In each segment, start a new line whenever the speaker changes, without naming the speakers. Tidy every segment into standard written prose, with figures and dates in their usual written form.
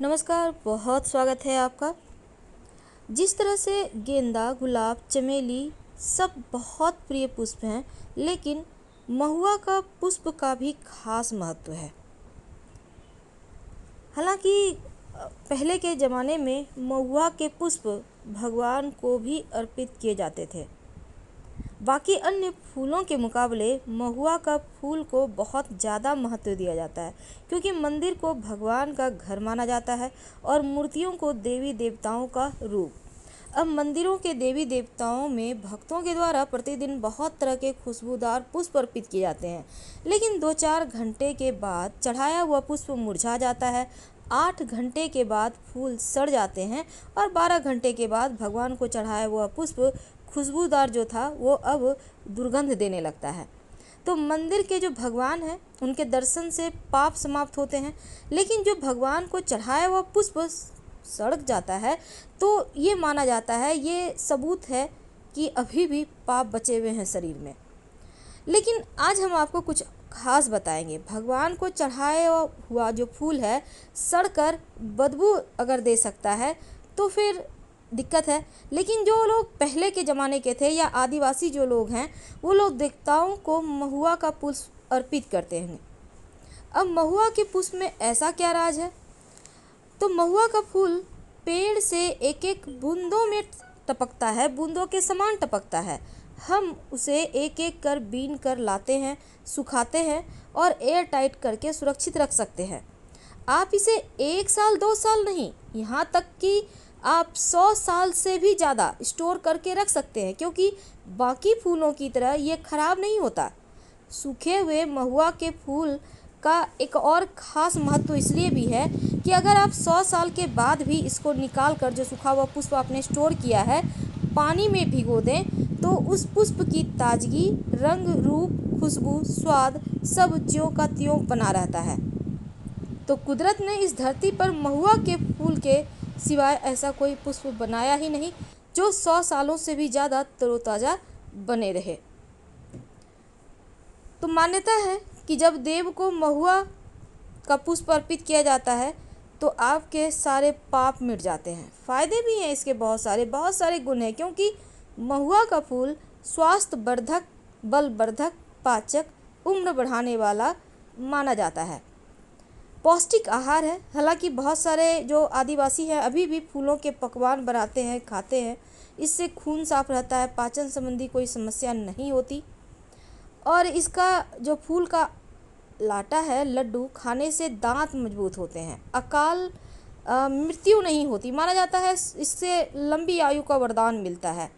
नमस्कार, बहुत स्वागत है आपका। जिस तरह से गेंदा, गुलाब, चमेली सब बहुत प्रिय पुष्प हैं, लेकिन महुआ का पुष्प का भी खास महत्व है। हालांकि पहले के ज़माने में महुआ के पुष्प भगवान को भी अर्पित किए जाते थे। बाकी अन्य फूलों के मुकाबले महुआ का फूल को बहुत ज़्यादा महत्व दिया जाता है, क्योंकि मंदिर को भगवान का घर माना जाता है और मूर्तियों को देवी देवताओं का रूप। अब मंदिरों के देवी देवताओं में भक्तों के द्वारा प्रतिदिन बहुत तरह के खुशबूदार पुष्प अर्पित किए जाते हैं, लेकिन 2-4 घंटे के बाद चढ़ाया हुआ पुष्प मुरझा जाता है, 8 घंटे के बाद फूल सड़ जाते हैं और 12 घंटे के बाद भगवान को चढ़ाया हुआ पुष्प खुशबूदार जो था वो अब दुर्गंध देने लगता है। तो मंदिर के जो भगवान हैं उनके दर्शन से पाप समाप्त होते हैं, लेकिन जो भगवान को चढ़ाया हुआ पुष्प सड़ जाता है तो ये माना जाता है, ये सबूत है कि अभी भी पाप बचे हुए हैं शरीर में। लेकिन आज हम आपको कुछ खास बताएंगे। भगवान को चढ़ाया हुआ जो फूल है सड़कर बदबू अगर दे सकता है तो फिर दिक्कत है, लेकिन जो लोग पहले के ज़माने के थे या आदिवासी जो लोग हैं वो लोग देवताओं को महुआ का पुष्प अर्पित करते हैं। अब महुआ के पुष्प में ऐसा क्या राज है? तो महुआ का फूल पेड़ से एक एक बूंदों में टपकता है, बूंदों के समान टपकता है। हम उसे एक एक कर बीन कर लाते हैं, सुखाते हैं और एयर टाइट करके सुरक्षित रख सकते हैं। आप इसे 1 साल 2 साल नहीं, यहाँ तक कि आप 100 साल से भी ज़्यादा स्टोर करके रख सकते हैं, क्योंकि बाकी फूलों की तरह ये खराब नहीं होता। सूखे हुए महुआ के फूल का एक और ख़ास महत्व इसलिए भी है कि अगर आप 100 साल के बाद भी इसको निकाल कर जो सूखा हुआ पुष्प आपने स्टोर किया है पानी में भिगो दें तो उस पुष्प की ताजगी, रंग, रूप, खुशबू, स्वाद सब ज्यों का त्यों बना रहता है। तो कुदरत ने इस धरती पर महुआ के फूल के सिवाय ऐसा कोई पुष्प बनाया ही नहीं जो 100 सालों से भी ज़्यादा तरोताज़ा बने रहे। तो मान्यता है कि जब देव को महुआ का पुष्प अर्पित किया जाता है तो आपके सारे पाप मिट जाते हैं। फ़ायदे भी हैं इसके बहुत सारे गुण हैं, क्योंकि महुआ का फूल स्वास्थ्य वर्धक, बलवर्धक, पाचक, उम्र बढ़ाने वाला माना जाता है। पौष्टिक आहार है। हालांकि बहुत सारे जो आदिवासी हैं अभी भी फूलों के पकवान बनाते हैं, खाते हैं। इससे खून साफ रहता है, पाचन संबंधी कोई समस्या नहीं होती। और इसका जो फूल का लाटा है, लड्डू, खाने से दांत मजबूत होते हैं, अकाल मृत्यु नहीं होती। माना जाता है इससे लंबी आयु का वरदान मिलता है।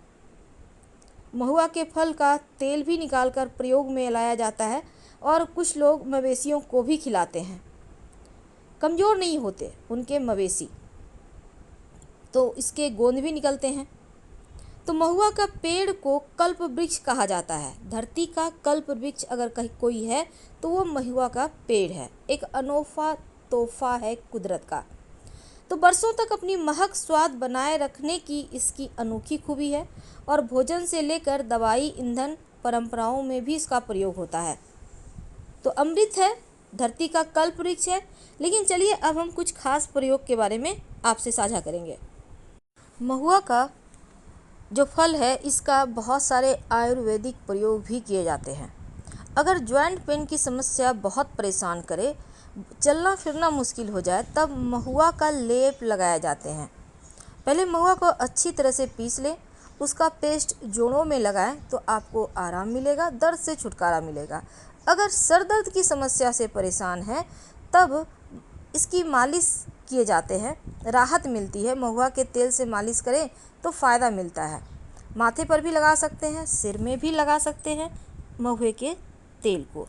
महुआ के फल का तेल भी निकालकर प्रयोग में लाया जाता है और कुछ लोग मवेशियों को भी खिलाते हैं। कमज़ोर नहीं होते उनके मवेशी, तो इसके गोंद भी निकलते हैं। तो महुआ का पेड़ को कल्प वृक्ष कहा जाता है। धरती का कल्प वृक्ष अगर कहीं कोई है तो वो महुआ का पेड़ है। एक अनोखा तोहफा है कुदरत का। तो बरसों तक अपनी महक स्वाद बनाए रखने की इसकी अनोखी खूबी है और भोजन से लेकर दवाई, ईंधन, परंपराओं में भी इसका प्रयोग होता है। तो अमृत है, धरती का कल्प वृक्ष है। लेकिन चलिए अब हम कुछ खास प्रयोग के बारे में आपसे साझा करेंगे। महुआ का जो फल है इसका बहुत सारे आयुर्वेदिक प्रयोग भी किए जाते हैं। अगर जॉइंट पेन की समस्या बहुत परेशान करे, चलना फिरना मुश्किल हो जाए, तब महुआ का लेप लगाए जाते हैं। पहले महुआ को अच्छी तरह से पीस लें, उसका पेस्ट जोड़ों में लगाएं तो आपको आराम मिलेगा, दर्द से छुटकारा मिलेगा। अगर सर दर्द की समस्या से परेशान हैं तब इसकी मालिश किए जाते हैं, राहत मिलती है। महुआ के तेल से मालिश करें तो फ़ायदा मिलता है। माथे पर भी लगा सकते हैं, सिर में भी लगा सकते हैं महुए के तेल को।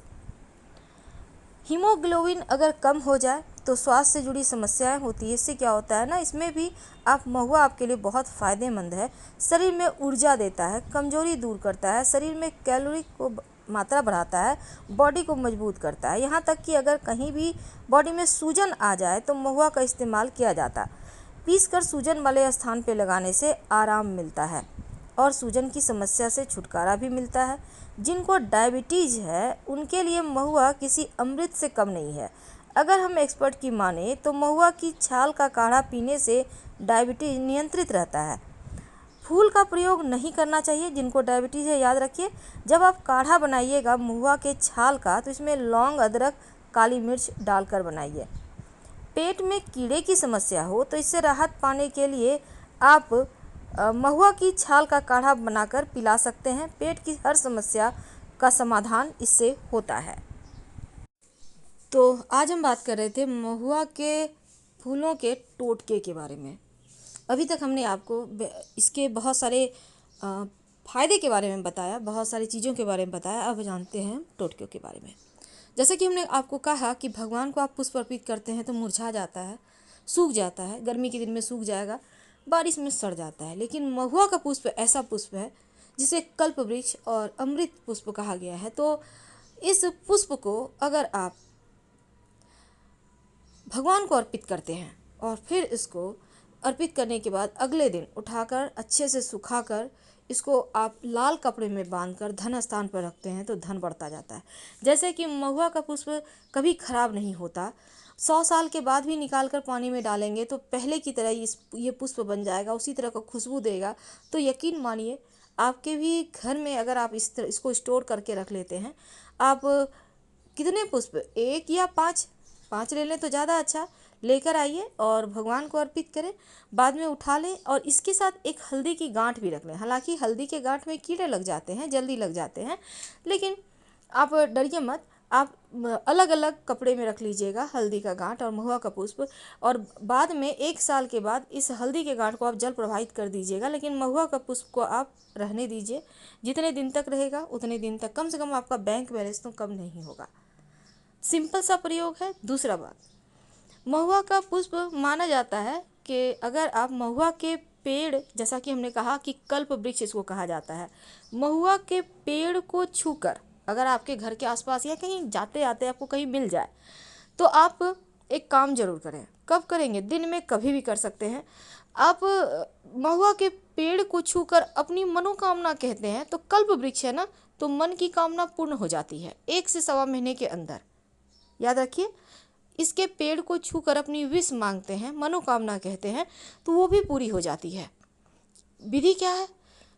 हीमोग्लोबिन अगर कम हो जाए तो स्वास्थ्य से जुड़ी समस्याएं होती है। इससे क्या होता है ना, इसमें भी आप महुआ आपके लिए बहुत फ़ायदेमंद है। शरीर में ऊर्जा देता है, कमजोरी दूर करता है, शरीर में कैलोरी को मात्रा बढ़ाता है, बॉडी को मजबूत करता है। यहाँ तक कि अगर कहीं भी बॉडी में सूजन आ जाए तो महुआ का इस्तेमाल किया जाता। पीस कर सूजन वाले स्थान पर लगाने से आराम मिलता है और सूजन की समस्या से छुटकारा भी मिलता है। जिनको डायबिटीज़ है उनके लिए महुआ किसी अमृत से कम नहीं है। अगर हम एक्सपर्ट की माने तो महुआ की छाल का काढ़ा पीने से डायबिटीज नियंत्रित रहता है। फूल का प्रयोग नहीं करना चाहिए। जिनको डायबिटीज़ है याद रखिए, जब आप काढ़ा बनाइएगा महुआ के छाल का तो इसमें लौंग, अदरक, काली मिर्च डालकर बनाइए। पेट में कीड़े की समस्या हो तो इससे राहत पाने के लिए आप महुआ की छाल का काढ़ा बनाकर पिला सकते हैं। पेट की हर समस्या का समाधान इससे होता है। तो आज हम बात कर रहे थे महुआ के फूलों के टोटके के बारे में। अभी तक हमने आपको इसके बहुत सारे फ़ायदे के बारे में बताया, बहुत सारी चीज़ों के बारे में बताया। अब जानते हैं टोटकों के बारे में। जैसे कि हमने आपको कहा कि भगवान को आप पुष्प अर्पित करते हैं तो मुरझा जाता है, सूख जाता है, गर्मी के दिन में सूख जाएगा, बारिश में सड़ जाता है। लेकिन महुआ का पुष्प ऐसा पुष्प है जिसे कल्प वृक्ष और अमृत पुष्प कहा गया है। तो इस पुष्प को अगर आप भगवान को अर्पित करते हैं और फिर इसको अर्पित करने के बाद अगले दिन उठाकर अच्छे से सुखाकर इसको आप लाल कपड़े में बांधकर धन स्थान पर रखते हैं तो धन बढ़ता जाता है। जैसे कि महुआ का पुष्प कभी खराब नहीं होता, 100 साल के बाद भी निकाल कर पानी में डालेंगे तो पहले की तरह ये पुष्प बन जाएगा, उसी तरह का खुशबू देगा। तो यकीन मानिए आपके भी घर में अगर आप इसको स्टोर करके रख लेते हैं, आप कितने पुष्प, 1 या 5 ले लें तो ज़्यादा अच्छा, लेकर आइए और भगवान को अर्पित करें, बाद में उठा लें और इसके साथ एक हल्दी की गांठ भी रख लें। हालांकि हल्दी के गांठ में कीड़े लग जाते हैं, जल्दी लग जाते हैं, लेकिन आप डरिए मत, आप अलग अलग कपड़े में रख लीजिएगा हल्दी का गांठ और महुआ का पुष्प। और बाद में 1 साल के बाद इस हल्दी के गांठ को आप जल प्रवाहित कर दीजिएगा, लेकिन महुआ का पुष्प को आप रहने दीजिए। जितने दिन तक रहेगा उतने दिन तक कम से कम आपका बैंक बैलेंस तो कम नहीं होगा। सिंपल सा प्रयोग है। दूसरा बात, महुआ का पुष्प माना जाता है कि अगर आप महुआ के पेड़, जैसा कि हमने कहा कि कल्प वृक्ष इसको कहा जाता है, महुआ के पेड़ को छूकर अगर आपके घर के आसपास या कहीं जाते आते आपको कहीं मिल जाए तो आप एक काम जरूर करें। कब करेंगे? दिन में कभी भी कर सकते हैं। आप महुआ के पेड़ को छूकर अपनी मनोकामना कहते हैं तो कल्प वृक्ष है ना, तो मन की कामना पूर्ण हो जाती है 1 से सवा महीने के अंदर। याद रखिए, इसके पेड़ को छूकर अपनी विश मांगते हैं, मनोकामना कहते हैं, तो वो भी पूरी हो जाती है। विधि क्या है?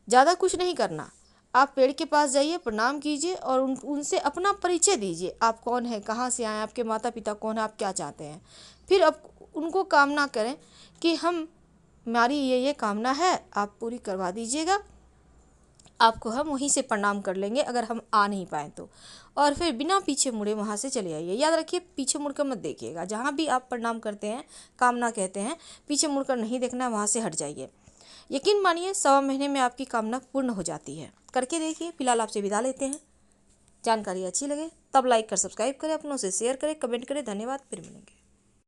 ज़्यादा कुछ नहीं करना, आप पेड़ के पास जाइए, प्रणाम कीजिए और उनसे अपना परिचय दीजिए। आप कौन हैं, कहाँ से आए, आपके माता पिता कौन है, आप क्या चाहते हैं। फिर अब उनको कामना करें कि हमारी ये कामना है, आप पूरी करवा दीजिएगा। आपको हम वहीं से प्रणाम कर लेंगे अगर हम आ नहीं पाए तो। और फिर बिना पीछे मुड़े वहाँ से चले आइए। याद रखिए, पीछे मुड़कर मत देखिएगा। जहाँ भी आप प्रणाम करते हैं, कामना कहते हैं, पीछे मुड़कर नहीं देखना है, वहाँ से हट जाइए। यकीन मानिए 1.25 महीने में आपकी कामना पूर्ण हो जाती है। करके देखिए। फिलहाल आपसे विदा लेते हैं। जानकारी अच्छी लगे तब लाइक कर सब्सक्राइब करें, अपनों से शेयर करें, कमेंट करें। धन्यवाद। फिर मिलेंगे।